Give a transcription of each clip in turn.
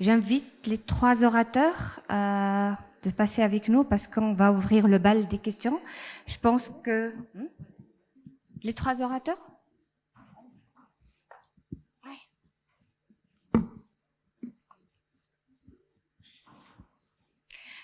J'invite les 3 orateurs de passer avec nous parce qu'on va ouvrir le bal des questions. Je pense que... Les 3 orateurs?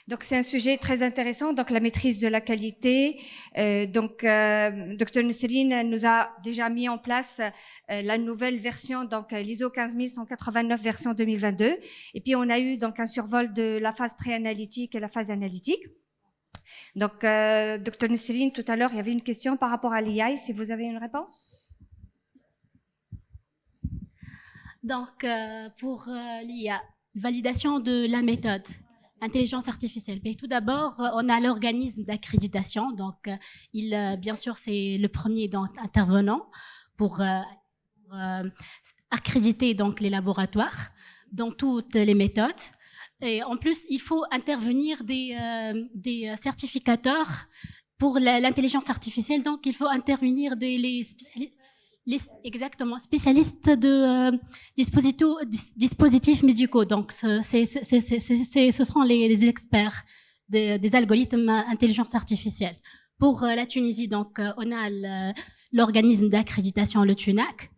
Donc c'est un sujet très intéressant, donc la maîtrise de la qualité. Dr Nesrine nous a déjà mis en place la nouvelle version, donc l'ISO 15189 version 2022. Et puis on a eu donc un survol de la phase préanalytique et la phase analytique. Donc Dr Nesrine, tout à l'heure il y avait une question par rapport à l'IA, si vous avez une réponse. Donc pour l'IA, validation de la méthode. Intelligence artificielle. Mais tout d'abord, on a l'organisme d'accréditation. Donc, bien sûr, c'est le premier intervenant pour accréditer donc les laboratoires dans toutes les méthodes. Et en plus, il faut intervenir des certificateurs pour l'intelligence artificielle. Donc, il faut intervenir les spécialistes. Spécialistes de dispositifs médicaux. Donc, ce seront les experts des algorithmes intelligence artificielle. Pour la Tunisie, donc, on a l'organisme d'accréditation, le TUNAC.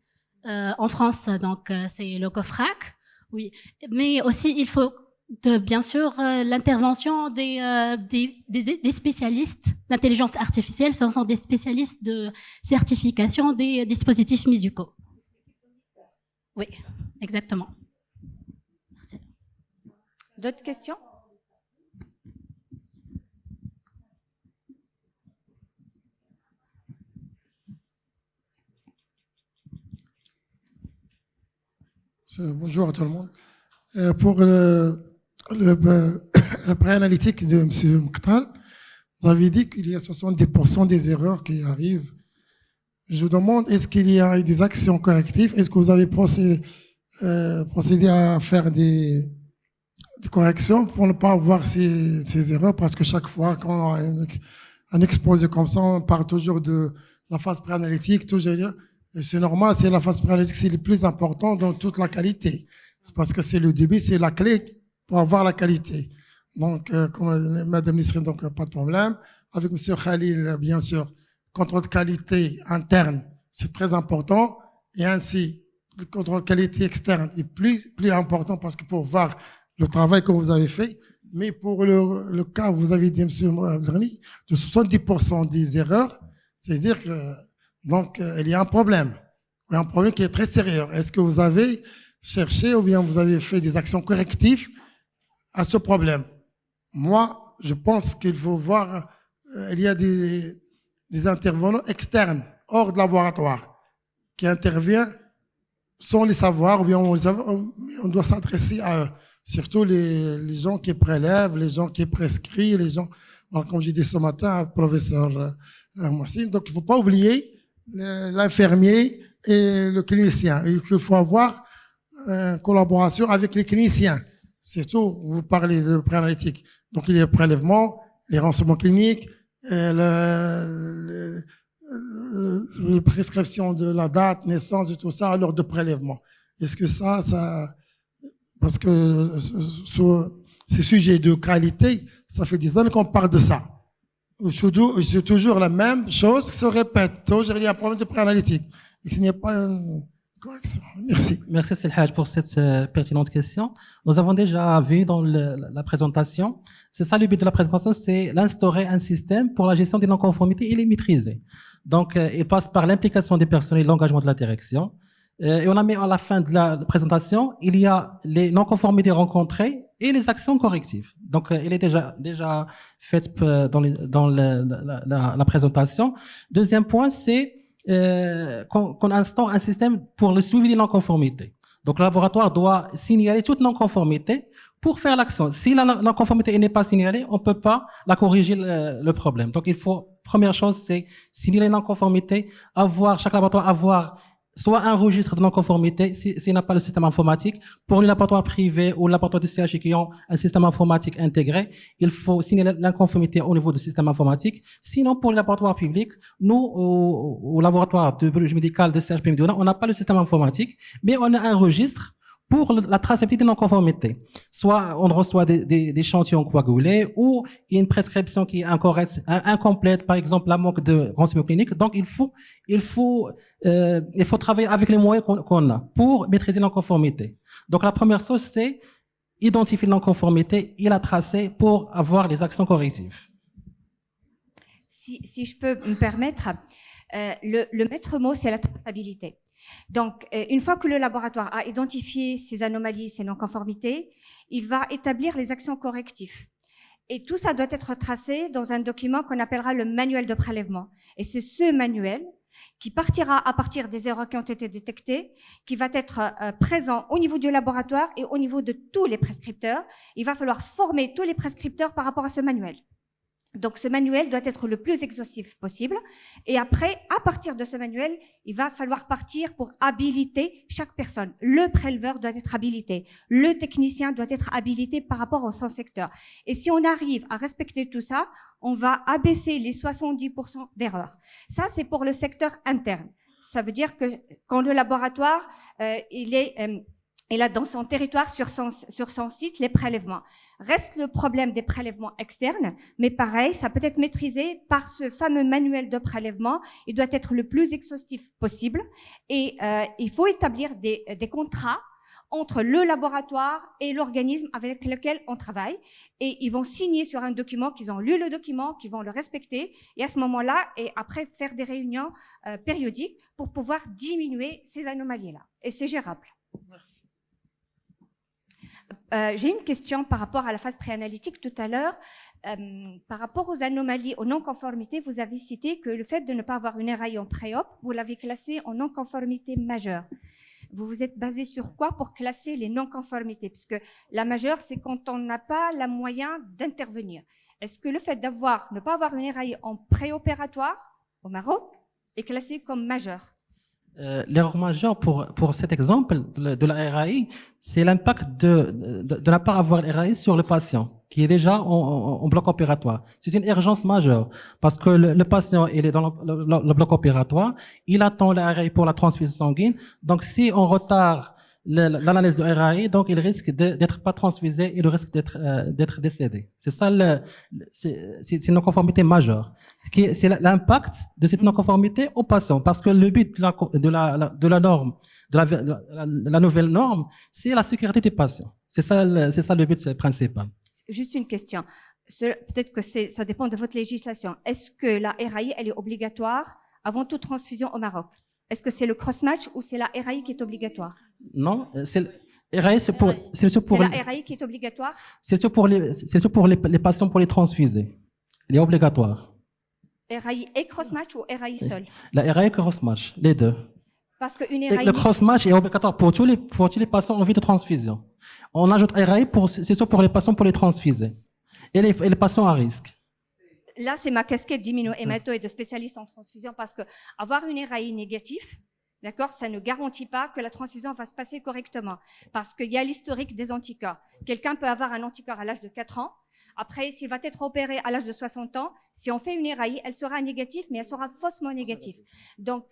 En France, donc, c'est le COFRAC. Oui. Mais aussi, il faut bien sûr l'intervention des spécialistes d'intelligence artificielle. Ce sont des spécialistes de certification des dispositifs médicaux. Oui, exactement. Merci. D'autres questions? Bonjour à tout le monde. Pour le préanalytique de M. Mokhtar, vous avez dit qu'il y a 70% des erreurs qui arrivent. Je vous demande, est-ce qu'il y a des actions correctives? Est-ce que vous avez procédé à faire des corrections pour ne pas avoir ces erreurs? Parce que chaque fois qu'on a un exposé comme ça, on parle toujours de la phase préanalytique, toujours. C'est normal, c'est la phase préanalytique, c'est le plus important dans toute la qualité. C'est parce que c'est le début, c'est la clé pour avoir la qualité. Donc, comme Madame Nesrine, donc pas de problème. Avec Monsieur Khalil, bien sûr, contrôle de qualité interne, c'est très important. Et ainsi, le contrôle de qualité externe est plus important parce que pour voir le travail que vous avez fait. Mais pour le cas, vous avez dit, Monsieur Abdelghani, de 70% des erreurs, c'est-à-dire que, donc, il y a un problème. Il y a un problème qui est très sérieux. Est-ce que vous avez cherché ou bien vous avez fait des actions correctives à ce problème? Moi, je pense qu'il faut voir, il y a des intervenants externes, hors de laboratoire, qui interviennent sans les savoir, ou bien on doit s'adresser à eux. Surtout les gens qui prélèvent, les gens qui prescrivent, les gens, comme j'ai dit ce matin, professeur Moussine. Donc, il ne faut pas oublier l'infirmier et le clinicien. Il faut avoir une collaboration avec les cliniciens. C'est tout. Vous parlez de préanalytique. Donc, il y a le prélèvement, les renseignements cliniques, la prescription de la date, naissance et tout ça, à l'heure de prélèvement. Est-ce que ça, parce que ces sujets de qualité, ça fait des années qu'on parle de ça. C'est toujours la même chose qui se répète. Toujours, il y a un problème de préanalytique. Et ce n'est pas une correction. Merci. Merci, Selhaj, pour cette pertinente question. Nous avons déjà vu dans la présentation, c'est ça le but de la présentation, c'est d'instaurer un système pour la gestion des non-conformités et les maîtriser. Donc, il passe par l'implication des personnels et l'engagement de la direction. Et on a mis à la fin de la présentation, il y a les non-conformités rencontrées et les actions correctives. Donc, il est déjà fait dans la présentation. Deuxième point, c'est qu'on instaure un système pour le suivi des non-conformités. Donc, le laboratoire doit signaler toute non-conformité pour faire l'action. Si la non-conformité n'est pas signalée, on ne peut pas la corriger le problème. Donc, il faut, première chose, c'est signaler les non-conformités, chaque laboratoire avoir soit un registre de non-conformité, s'il n'a pas le système informatique. Pour les laboratoires privés ou les laboratoires de CHI qui ont un système informatique intégré, il faut signaler l'inconformité au niveau du système informatique. Sinon, pour les laboratoires publics, nous, au laboratoire de biologie médicale de CHP Médina, on n'a pas le système informatique, mais on a un registre pour la traçabilité de non-conformité. Soit on reçoit des échantillons coagulés ou une prescription qui est incomplète, par exemple la manque de renseignements cliniques. Donc il faut travailler avec les moyens qu'on a pour maîtriser la non-conformité. Donc la première chose, c'est identifier la non-conformité et la tracer pour avoir des actions correctives. Si je peux me permettre, le maître mot, c'est la traçabilité. Donc, une fois que le laboratoire a identifié ces anomalies, ces non-conformités, il va établir les actions correctives. Et tout ça doit être tracé dans un document qu'on appellera le manuel de prélèvement. Et c'est ce manuel qui partira à partir des erreurs qui ont été détectées, qui va être présent au niveau du laboratoire et au niveau de tous les prescripteurs. Il va falloir former tous les prescripteurs par rapport à ce manuel. Donc, ce manuel doit être le plus exhaustif possible. Et après, à partir de ce manuel, il va falloir partir pour habiliter chaque personne. Le préleveur doit être habilité. Le technicien doit être habilité par rapport au son secteur. Et si on arrive à respecter tout ça, on va abaisser les 70% d'erreurs. Ça, c'est pour le secteur interne. Ça veut dire que quand le laboratoire, il a dans son territoire, sur son site, les prélèvements. Reste le problème des prélèvements externes, mais pareil, ça peut être maîtrisé par ce fameux manuel de prélèvement. Il doit être le plus exhaustif possible et il faut établir des contrats entre le laboratoire et l'organisme avec lequel on travaille. Et ils vont signer sur un document, qu'ils ont lu le document, qu'ils vont le respecter. Et à ce moment-là, et après faire des réunions périodiques pour pouvoir diminuer ces anomalies-là. Et c'est gérable. Merci. J'ai une question par rapport à la phase préanalytique tout à l'heure. Par rapport aux anomalies, aux non-conformités, vous avez cité que le fait de ne pas avoir une RAI en pré-op, vous l'avez classé en non-conformité majeure. Vous vous êtes basé sur quoi pour classer les non-conformités? Parce que la majeure, c'est quand on n'a pas la moyen d'intervenir. Est-ce que le fait ne pas avoir une RAI en préopératoire au Maroc est classé comme majeur? L'erreur majeure pour cet exemple de la RAI, c'est l'impact de ne pas avoir la RAI sur le patient, qui est déjà en bloc opératoire. C'est une urgence majeure, parce que le patient, il est dans le bloc opératoire, il attend la RAI pour la transfusion sanguine, donc si on retarde l'analyse de RAI, donc il risque d'être pas transfusé, il risque d'être décédé. C'est ça c'est une non-conformité majeure. C'est l'impact de cette non-conformité au patient, parce que le but de la norme, de la nouvelle norme, c'est la sécurité des patients. C'est ça le but principal. Juste une question. Peut-être que ça dépend de votre législation. Est-ce que la RAI, elle est obligatoire avant toute transfusion au Maroc? Est-ce que c'est le cross-match ou c'est la RAI qui est obligatoire? Non, c'est RAI, c'est la RAI qui est obligatoire? C'est surtout pour les patients pour les transfuser. Il est obligatoire. RAI et cross-match ou RAI seul? La RAI et cross-match, les deux. Parce qu'une RAI... Le cross-match est obligatoire pour tous les patients en vue de transfusion. On ajoute RAI c'est surtout pour les patients pour les transfuser. Et les patients à risque. Là, c'est ma casquette d'immunohémato et de spécialiste en transfusion, parce que avoir une RAI négative, d'accord, ça ne garantit pas que la transfusion va se passer correctement, parce qu'il y a l'historique des anticorps. Quelqu'un peut avoir un anticorps à l'âge de 4 ans. Après, s'il va être opéré à l'âge de 60 ans, si on fait une RAI, elle sera négative, mais elle sera faussement négative. Donc,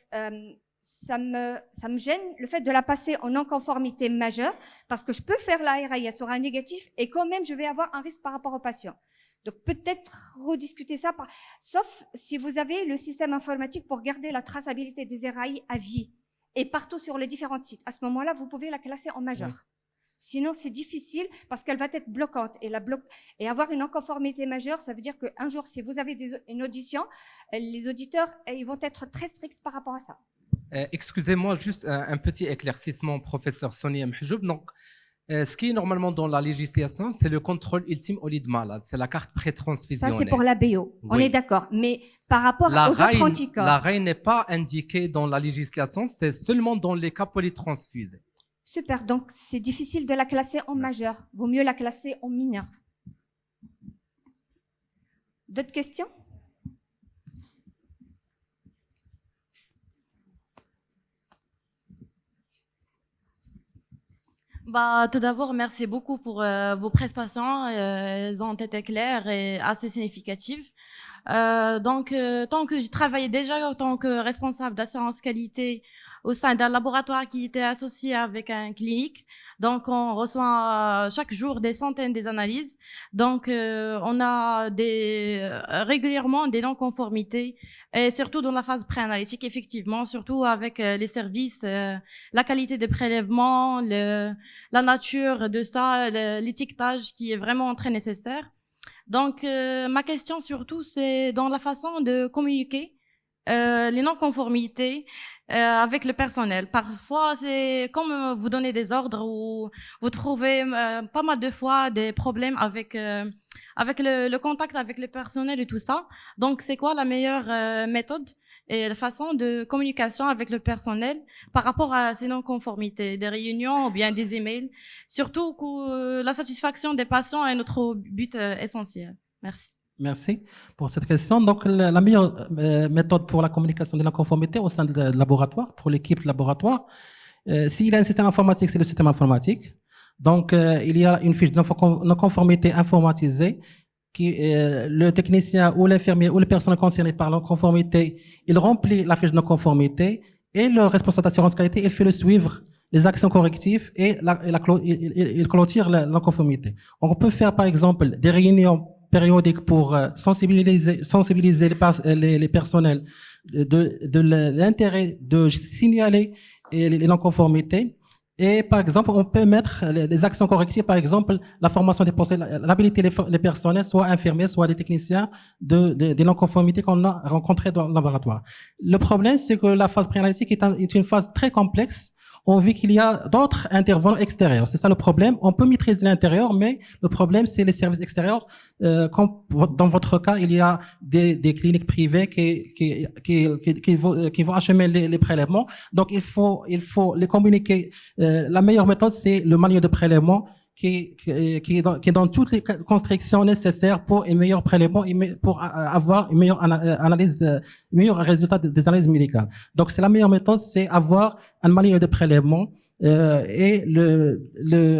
ça me gêne le fait de la passer en non-conformité majeure, parce que je peux faire la RAI, elle sera négative, et quand même, je vais avoir un risque par rapport au patient. Donc peut-être rediscuter ça, sauf si vous avez le système informatique pour garder la traçabilité des RAI à vie et partout sur les différents sites. À ce moment-là, vous pouvez la classer en majeure. Oui. Sinon, c'est difficile parce qu'elle va être bloquante. Et avoir une non-conformité majeure, ça veut dire qu'un jour, si vous avez une audition, les auditeurs, ils vont être très stricts par rapport à ça. Excusez-moi, juste un petit éclaircissement, professeur Sonia Mhjoub. Donc, ce qui est normalement dans la législation, c'est le contrôle ultime au lit de malade. C'est la carte pré-transfusionnelle. Ça, c'est pour la BO. Oui. On est d'accord. Mais par rapport aux autres anticorps. La RAI n'est pas indiquée dans la législation, c'est seulement dans les cas polytransfusés. Super. Donc, c'est difficile de la classer en majeur. Vaut mieux la classer en mineur. D'autres questions? Tout d'abord, merci beaucoup pour vos prestations. Elles ont été claires et assez significatives. Tant que j'ai travaillé déjà en tant que responsable d'assurance qualité au sein d'un laboratoire qui était associé avec un clinique, donc on reçoit chaque jour des centaines d'analyses. Donc, on a régulièrement des non-conformités, et surtout dans la phase préanalytique, effectivement, surtout avec les services, la qualité des prélèvements, la nature de ça, l'étiquetage qui est vraiment très nécessaire. Donc, ma question surtout, c'est dans la façon de communiquer les non-conformités avec le personnel. Parfois, c'est comme vous donnez des ordres ou vous trouvez pas mal de fois des problèmes avec le contact avec le personnel et tout ça. Donc, c'est quoi la meilleure méthode et la façon de communication avec le personnel par rapport à ces non-conformités, des réunions ou bien des emails, surtout que la satisfaction des patients est notre but essentiel. Merci. Merci pour cette question. Donc, la meilleure méthode pour la communication de la conformité au sein du laboratoire, pour l'équipe de laboratoire, s'il y a un système informatique, c'est le système informatique. Donc, il y a une fiche de non-conformité informatisée qui, le technicien ou l'infirmier ou les personnes concernées par la conformité, il remplit la fiche de non-conformité et le responsable d'assurance qualité, il fait le suivre les actions correctives et il clôture la non-conformité. On peut faire, par exemple, des réunions périodiques pour sensibiliser les personnels de l'intérêt de signaler les non-conformités. Et par exemple, on peut mettre les actions correctives, par exemple, la formation des personnels, l'habiliter les personnels, soit infirmiers, soit des techniciens des non-conformités qu'on a rencontrées dans le laboratoire. Le problème, c'est que la phase préanalytique est une phase très complexe. On vit qu'il y a d'autres intervenants extérieurs. C'est ça le problème. On peut maîtriser l'intérieur, mais le problème, c'est les services extérieurs. Comme dans votre cas, il y a des cliniques privées qui vont acheminer les prélèvements. Donc, il faut les communiquer. La meilleure méthode, c'est le manuel de prélèvement qui est dans toutes les constrictions nécessaires pour un meilleur prélèvement et pour avoir une meilleure analyse, meilleur résultat des analyses médicales. Donc, c'est la meilleure méthode, c'est avoir un manuel de prélèvement et le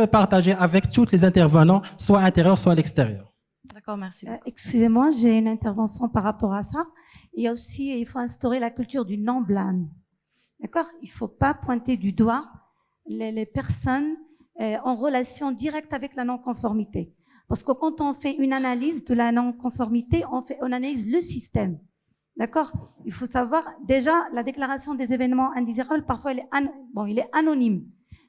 partager avec tous les intervenants, soit à l'intérieur, soit à l'extérieur. D'accord, merci. Excusez-moi, j'ai une intervention par rapport à ça. Il faut instaurer la culture du non-blâme. D'accord? Il faut pas pointer du doigt les personnes en relation directe avec la non-conformité. Parce que quand on fait une analyse de la non-conformité, on analyse le système. D'accord? Il faut savoir, déjà, la déclaration des événements indésirables, parfois, il est anonyme.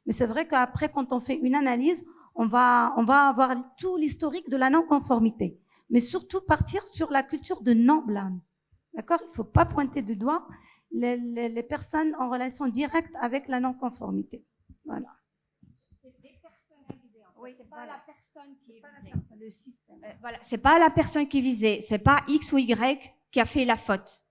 Mais c'est vrai qu'après, quand on fait une analyse, on va avoir tout l'historique de la non-conformité. Mais surtout partir sur la culture de non-blâme. D'accord? Il ne faut pas pointer du doigt les personnes en relation directe avec la non-conformité. Voilà. C'est dépersonnalisé. Oui, c'est pas la personne qui est visée. Le système. Voilà, c'est pas la personne qui est visée. C'est pas X ou Y qui a fait la faute.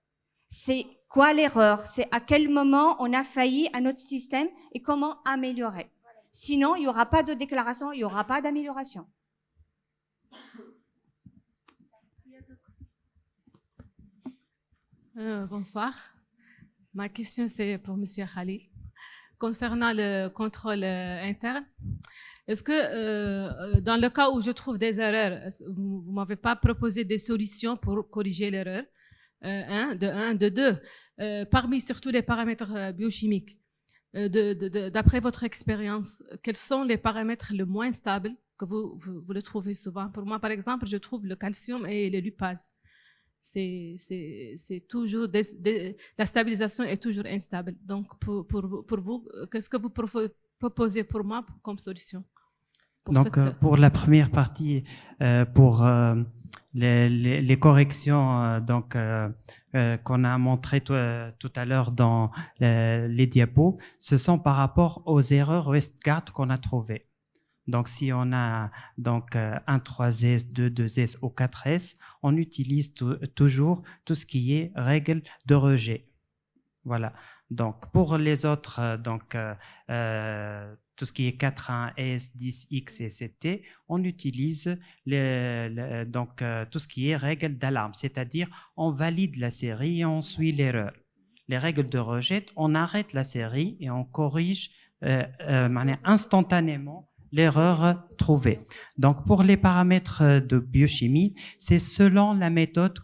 C'est quoi l'erreur? C'est à quel moment on a failli à notre système et comment améliorer. Sinon, il y aura pas de déclaration, il y aura pas d'amélioration. Bonsoir. Ma question, c'est pour Monsieur Khalil. Concernant le contrôle interne, est-ce que dans le cas où je trouve des erreurs, vous m'avez pas proposé des solutions pour corriger l'erreur, de deux, parmi surtout les paramètres biochimiques, d'après votre expérience, quels sont les paramètres les moins stables que vous le trouvez souvent? Pour moi, par exemple, je trouve le calcium et les lupases. C'est toujours la stabilisation est toujours instable. Donc pour vous, qu'est-ce que vous proposez pour moi comme solution? Pour la première partie, pour les corrections qu'on a montré tout à l'heure dans les diapos, ce sont par rapport aux erreurs Westgard qu'on a trouvées. Donc, si on a un 3S, 2S ou 4S, on utilise toujours tout ce qui est règle de rejet. Voilà. Donc, pour les autres, tout ce qui est 4.1S, 10X et 7T, on utilise tout ce qui est règle d'alarme, c'est-à-dire on valide la série et on suit l'erreur. Les règles de rejet, on arrête la série et on corrige instantanément l'erreur trouvée. Donc, pour les paramètres de biochimie, c'est selon la méthode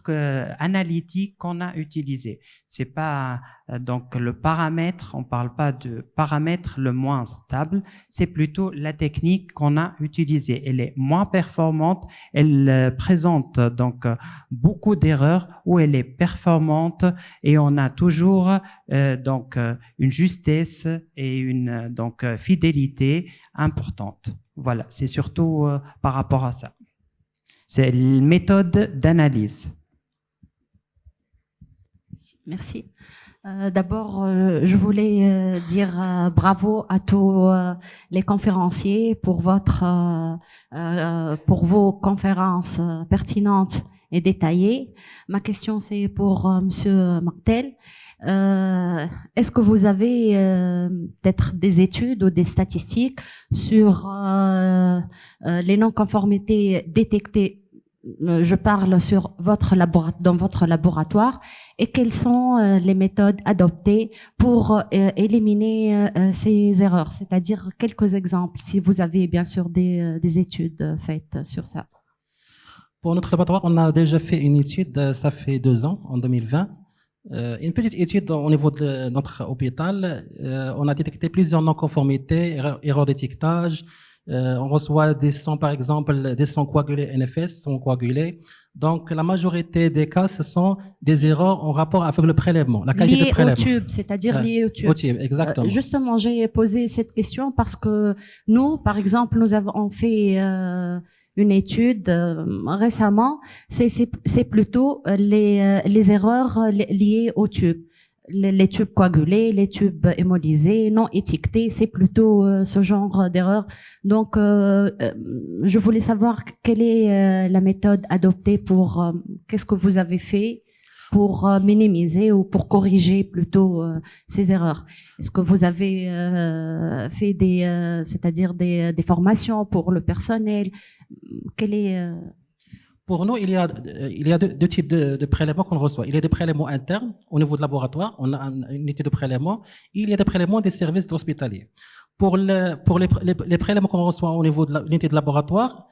analytique qu'on a utilisée. C'est pas donc le paramètre, on parle pas de paramètre le moins stable, c'est plutôt la technique qu'on a utilisée. Elle est moins performante, elle présente donc beaucoup d'erreurs, ou elle est performante et on a toujours donc une justesse et une donc fidélité importante. Voilà, c'est surtout par rapport à ça. C'est une méthode d'analyse. Merci. D'abord, je voulais dire bravo à tous les conférenciers pour vos conférences pertinentes et détaillées. Ma question, c'est pour Monsieur Martel. Est-ce que vous avez peut-être des études ou des statistiques sur les non-conformités détectées? Je parle sur dans votre laboratoire, et quelles sont les méthodes adoptées pour éliminer ces erreurs? C'est-à-dire quelques exemples, si vous avez bien sûr des études faites sur ça. Pour notre laboratoire, on a déjà fait une étude, ça fait 2 ans, en 2020. Une petite étude au niveau de notre hôpital. On a détecté plusieurs non-conformités, erreurs d'étiquetage. On reçoit des sangs, par exemple, des sangs coagulés NFS, sangs coagulés. Donc, la majorité des cas, ce sont des erreurs en rapport avec le prélèvement, la qualité liées du prélèvement. Au tube, c'est-à-dire liées au tube. Au tube, exactement. Justement, j'ai posé cette question parce que nous, par exemple, nous avons fait une étude récemment. C'est plutôt les erreurs liées au tube. Les tubes coagulés, les tubes hémolysés, non étiquetés, c'est plutôt ce genre d'erreur. Donc, je voulais savoir quelle est la méthode adoptée pour qu'est-ce que vous avez fait pour minimiser ou pour corriger plutôt ces erreurs. Est-ce que vous avez fait c'est-à-dire des formations pour le personnel? Quelle est Pour nous, il y a deux types de prélèvements qu'on reçoit. Il y a des prélèvements internes au niveau de laboratoire. On a une unité de prélèvement. Il y a des prélèvements des services hospitaliers. Pour les prélèvements qu'on reçoit au niveau de l'unité de laboratoire,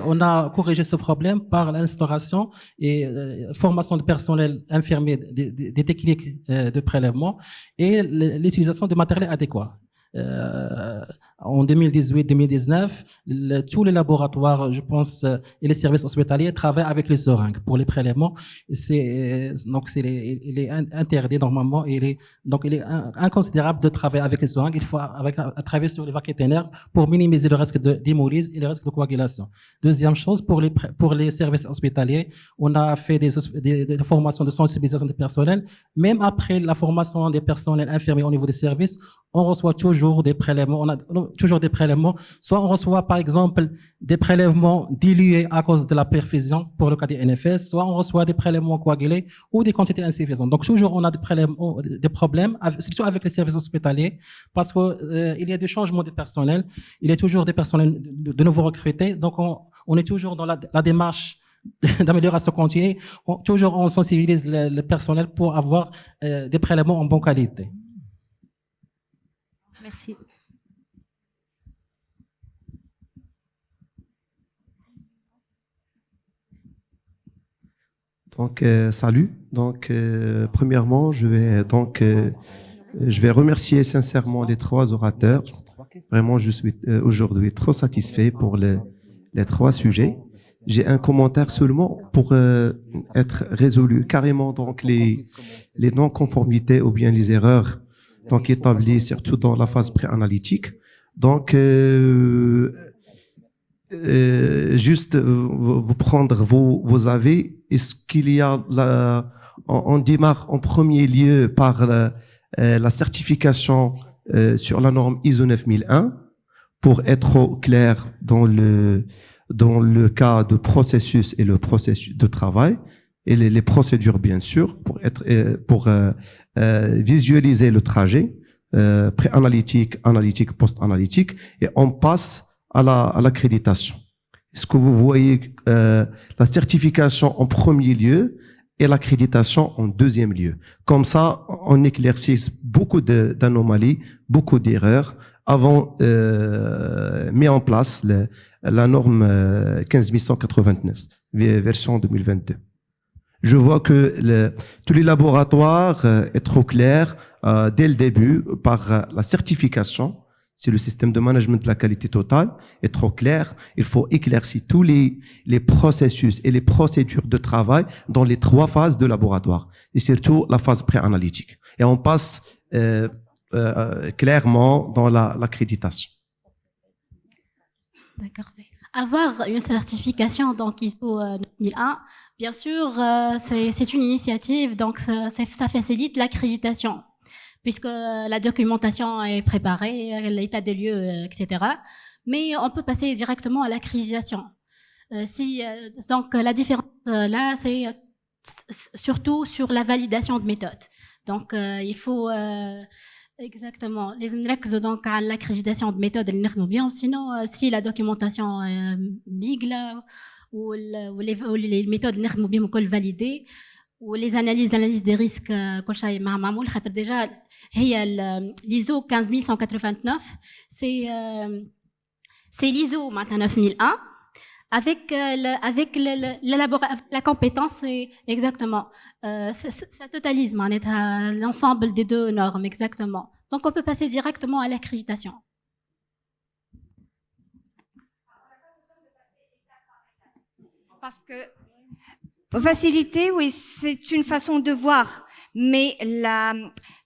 on a corrigé ce problème par l'instauration et formation de personnel infirmier des techniques de prélèvement et l'utilisation de matériel adéquat. En 2018-2019, tous les laboratoires, je pense, et les services hospitaliers travaillent avec les seringues pour les prélèvements. Il est interdit normalement. Il est inconsidérable de travailler avec les seringues. Il faut travailler sur les vacuoténaires pour minimiser le risque d'hémolyse et le risque de coagulation. Deuxième chose, pour les services hospitaliers, on a fait des formations de sensibilisation du personnel. Même après la formation des personnels infirmiers au niveau des services, on reçoit toujours des prélèvements. On a toujours des prélèvements. Soit on reçoit, par exemple, des prélèvements dilués à cause de la perfusion pour le cas des NFS, soit on reçoit des prélèvements coagulés ou des quantités insuffisantes. Donc, toujours, on a des problèmes, surtout avec les services hospitaliers, parce que, il y a des changements de personnel. Il y a toujours des personnels de nouveau recrutés. Donc, on est toujours dans la démarche d'amélioration continue. Toujours, on sensibilise le personnel pour avoir des prélèvements en bonne qualité. Merci. Donc, salut. Donc, premièrement, je vais remercier sincèrement les 3 orateurs. Vraiment, je suis aujourd'hui trop satisfait pour les 3 sujets. J'ai un commentaire seulement pour être résolu carrément donc les non-conformités ou bien les erreurs donc établies surtout dans la phase préanalytique. Donc juste vous prendre vos avis. Est-ce qu'il y a on démarre en premier lieu par la certification sur la norme ISO 9001 pour être au clair dans le cas de processus et le processus de travail et les procédures bien sûr pour visualiser le trajet pré-analytique, analytique, post-analytique, et on passe à l'accréditation. Est-ce que vous voyez la certification en premier lieu et l'accréditation en deuxième lieu? Comme ça, on éclaircit beaucoup d'anomalies, beaucoup d'erreurs avons mis en place la norme 15189, version 2022. Je vois que tous les laboratoires est trop clair dès le début par la certification. C'est le système de management de la qualité totale est trop clair. Il faut éclaircir tous les processus et les procédures de travail dans les 3 phases de laboratoire et surtout la phase pré-analytique. Et on passe clairement dans l'accréditation. D'accord. Avoir une certification donc ISO 9001, bien sûr, c'est une initiative, donc ça facilite l'accréditation, puisque la documentation est préparée, l'état des lieux, etc. Mais on peut passer directement à l'accréditation. Donc la différence là, c'est surtout sur la validation de méthode. Donc il faut exactement les نركزوا donc à l'accréditation de méthode اللي نخدموا بهم. Sinon si la documentation ليغلا les méthodes اللي نخدموا بهم كل validées ولي analyses des risques كل شيء معمول خاطر déjà هي l'ISO 15189 c'est l'ISO maintenant 9001 avec la compétence exactement ça totalise l'ensemble des 2 normes exactement. Donc on peut passer directement à l'accréditation. Parce que pour faciliter, oui, c'est une façon de voir, mais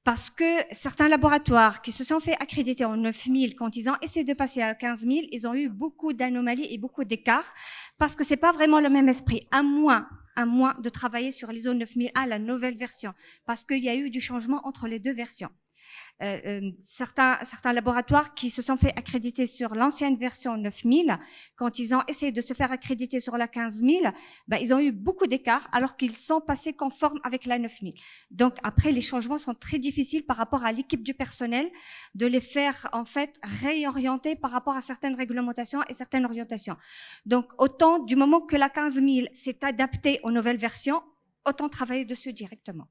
parce que certains laboratoires qui se sont fait accréditer en 9000, quand ils ont essayé de passer à 15000, ils ont eu beaucoup d'anomalies et beaucoup d'écarts, parce que c'est pas vraiment le même esprit. À moins de travailler sur l'ISO 9001, la nouvelle version, parce qu'il y a eu du changement entre les 2 versions. Certains laboratoires qui se sont fait accréditer sur l'ancienne version 9000, quand ils ont essayé de se faire accréditer sur la 15000, ils ont eu beaucoup d'écarts alors qu'ils sont passés conformes avec la 9000. Donc après, les changements sont très difficiles par rapport à l'équipe du personnel, de les faire en fait réorienter par rapport à certaines réglementations et certaines orientations. Donc autant du moment que la 15000 s'est adaptée aux nouvelles versions, autant travailler dessus directement.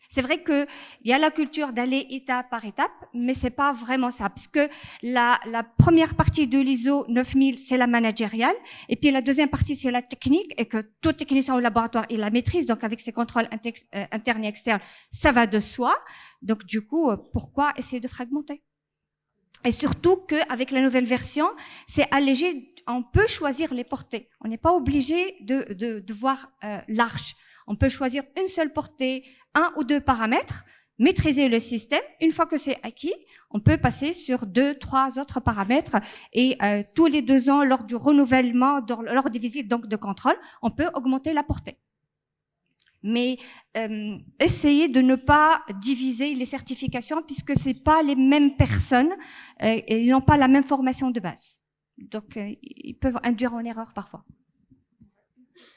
C'est vrai que il y a la culture d'aller étape par étape, mais c'est pas vraiment ça, parce que la première partie de l'ISO 9000 c'est la managériale, et puis la deuxième partie c'est la technique, et que tout technicien au laboratoire il la maîtrise, donc avec ses contrôles internes et externes, ça va de soi. Donc du coup, pourquoi essayer de fragmenter? Et surtout qu'avec la nouvelle version, c'est allégé, on peut choisir les portées. On n'est pas obligé de voir large. On peut choisir une seule portée, 1 ou 2 paramètres, maîtriser le système. Une fois que c'est acquis, on peut passer sur 2, 3 autres paramètres et tous les 2 ans, lors du renouvellement, lors des visites donc de contrôle, on peut augmenter la portée. Mais essayez de ne pas diviser les certifications puisque c'est pas les mêmes personnes et ils n'ont pas la même formation de base. Donc ils peuvent induire en erreur parfois.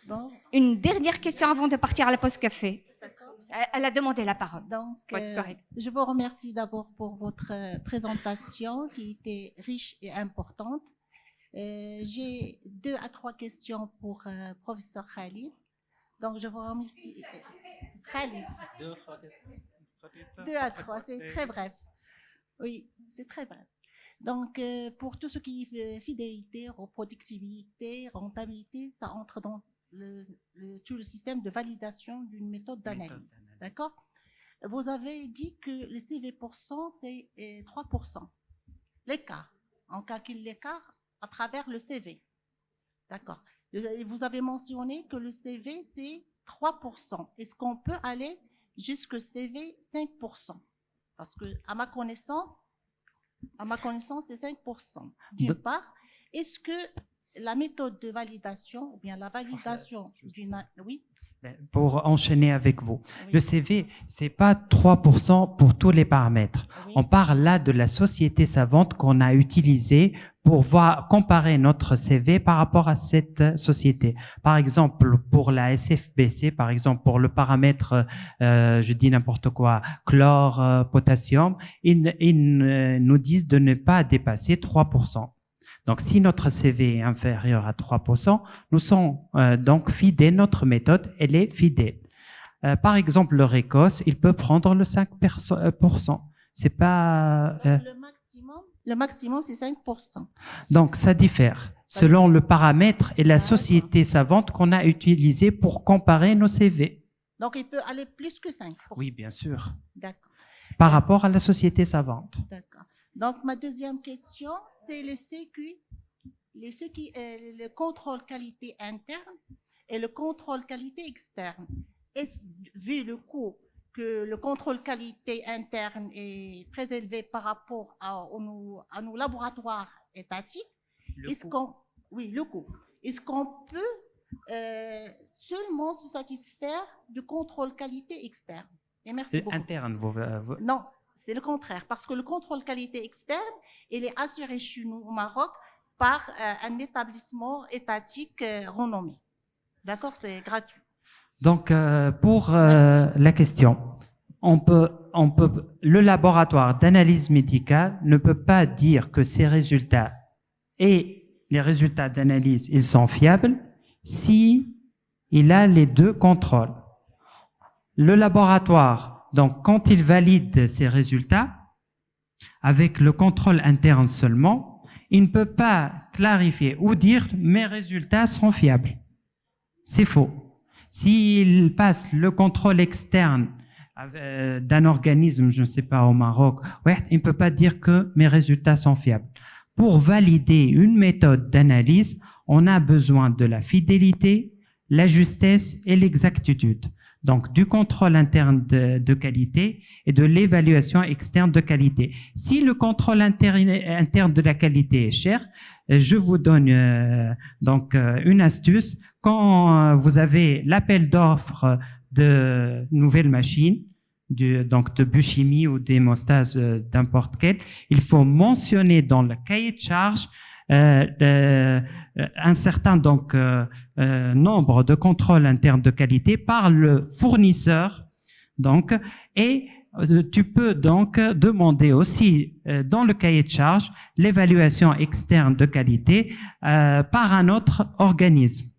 Bon. Une dernière question avant de partir à la pause café. Elle a demandé la parole. Donc, je vous remercie d'abord pour votre présentation qui était riche et importante. J'ai 2 à 3 questions pour professeur Khalid. Donc, je vous remercie. Khalid. 2 à 3, c'est très bref. Oui, c'est très bref. Donc, pour tout ce qui est fidélité, productivité, rentabilité, ça entre dans tout le système de validation d'une méthode d'analyse. D'accord? Vous avez dit que le CV%, c'est 3%. L'écart. On calcule l'écart à travers le CV. D'accord. Vous avez mentionné que le CV, c'est 3%. Est-ce qu'on peut aller jusqu'au CV 5%? Parce que, à ma connaissance, c'est 5%. D'une part, est-ce que la méthode de validation, ou bien la validation d'une... Oui. Pour enchaîner avec vous, oui. Le CV, c'est pas 3% pour tous les paramètres. Oui. On parle là de la société savante qu'on a utilisée pour comparer notre CV par rapport à cette société. Par exemple, pour la SFBC, par exemple, pour le paramètre, je dis n'importe quoi, chlore, potassium, ils nous disent de ne pas dépasser 3%. Donc, si notre CV est inférieur à 3%, nous sommes donc fidèles. Notre méthode, elle est fidèle. Par exemple, le RECOS, il peut prendre le 5%. C'est pas... le maximum, Le maximum, c'est 5%. Donc, ça diffère selon le paramètre et la société savante qu'on a utilisée pour comparer nos CV. Donc, il peut aller plus que 5%. Oui, bien sûr. D'accord. Par rapport à la société savante. D'accord. Donc, ma deuxième question, c'est le CQ, le contrôle qualité interne et le contrôle qualité externe. Vu le coût que le contrôle qualité interne est très élevé par rapport à nos laboratoires étatiques, le coût. Est-ce qu'on peut seulement se satisfaire du contrôle qualité externe? Et merci beaucoup. Interne, Non, c'est le contraire, parce que le contrôle qualité externe, il est assuré chez nous au Maroc par un établissement étatique renommé. D'accord, c'est gratuit. Donc, pour la question, le laboratoire d'analyse médicale ne peut pas dire que ses résultats et les résultats d'analyse, ils sont fiables si il a les deux contrôles. Le laboratoire, donc, quand il valide ses résultats, avec le contrôle interne seulement, il ne peut pas clarifier ou dire mes résultats sont fiables. C'est faux. S'il passe le contrôle externe d'un organisme, je ne sais pas, au Maroc, il ne peut pas dire que mes résultats sont fiables. Pour valider une méthode d'analyse, on a besoin de la fidélité, la justesse et l'exactitude. Donc, du contrôle interne de qualité et de l'évaluation externe de qualité. Si le contrôle interne de la qualité est cher, je vous donne donc une astuce. Quand vous avez l'appel d'offres de nouvelles machines, donc de biochimie ou d'hémostase n'importe quelle, il faut mentionner dans le cahier de charge un certain nombre de contrôles internes de qualité par le fournisseur, donc, et tu peux donc demander aussi dans le cahier de charge l'évaluation externe de qualité par un autre organisme.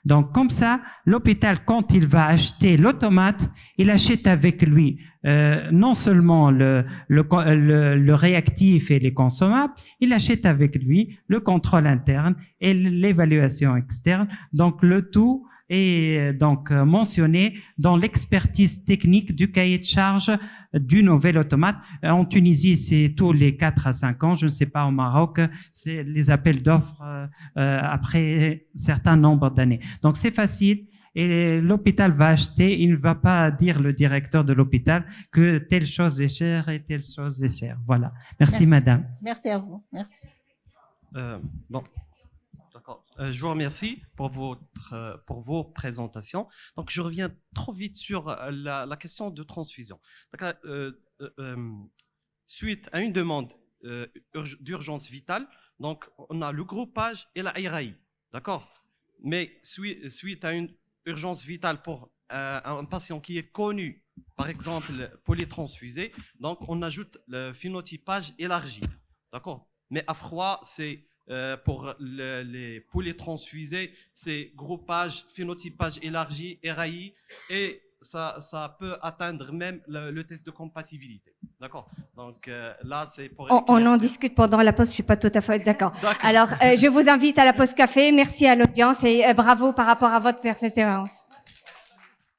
Donc, comme ça, l'hôpital, quand il va acheter l'automate, il achète avec lui non seulement le réactif et les consommables, il achète avec lui le contrôle interne et l'évaluation externe. Donc, le tout est donc mentionné dans l'expertise technique du cahier de charge du nouvel automate. En Tunisie, c'est tous les 4 à 5 ans. Je ne sais pas, au Maroc, c'est les appels d'offres après un certain nombre d'années. Donc, c'est facile. Et l'hôpital va acheter, il ne va pas dire, le directeur de l'hôpital, que telle chose est chère et telle chose est chère. Voilà. Merci, madame. Merci à vous. Merci. Bon. Je vous remercie pour vos présentations. Donc, je reviens trop vite sur la question de transfusion. Suite à une demande d'urgence vitale, donc on a le groupage et la RAI, d'accord. Mais suite à une urgence vitale pour un patient qui est connu, par exemple polytransfusé, donc on ajoute le phénotypage élargi, d'accord. Mais à froid, c'est pour les polytransfusés, c'est groupage, phénotypage élargi, RAI, et ça peut atteindre même le test de compatibilité. D'accord. Donc là, c'est pour... On en discute pendant la pause, je suis pas tout à fait d'accord. Alors, je vous invite à la pause café. Merci à l'audience et bravo par rapport à votre persévérance.